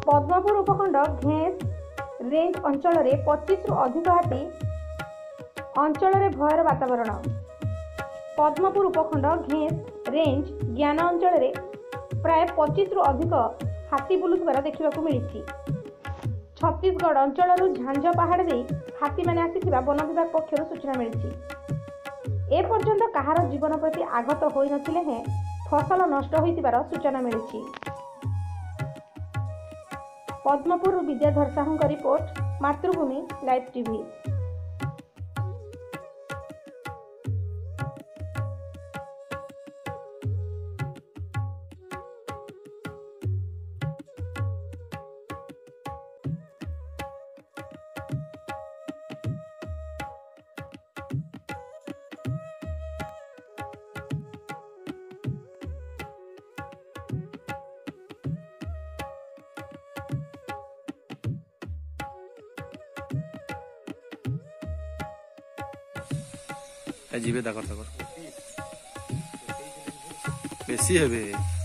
पद्मपुर उपखंड घेस रेंज अंचल 25 रु अधिक हाथी अंचल भयर वातावरण। पद्मपुर उपखंड घेस रेंज ज्ञान अंचल प्राय 25 रु अधिक हाथी बुलुथिबार देखा मिली। छत्तीसगढ़ अंचल झांझ पहाड़ दे हाथी मैंने आसिथिबा वन विभाग पक्षर सूचना मिली। एपर्यंत कहार जीवन प्रति आगत होई नथिले हैं फसल नष्ट होइतिबार सूचना मिली। पद्मपुर विद्याधर साहू का रिपोर्ट, मातृभूमि लाइव टीवी। जीवे दाकर बेसी हेबे।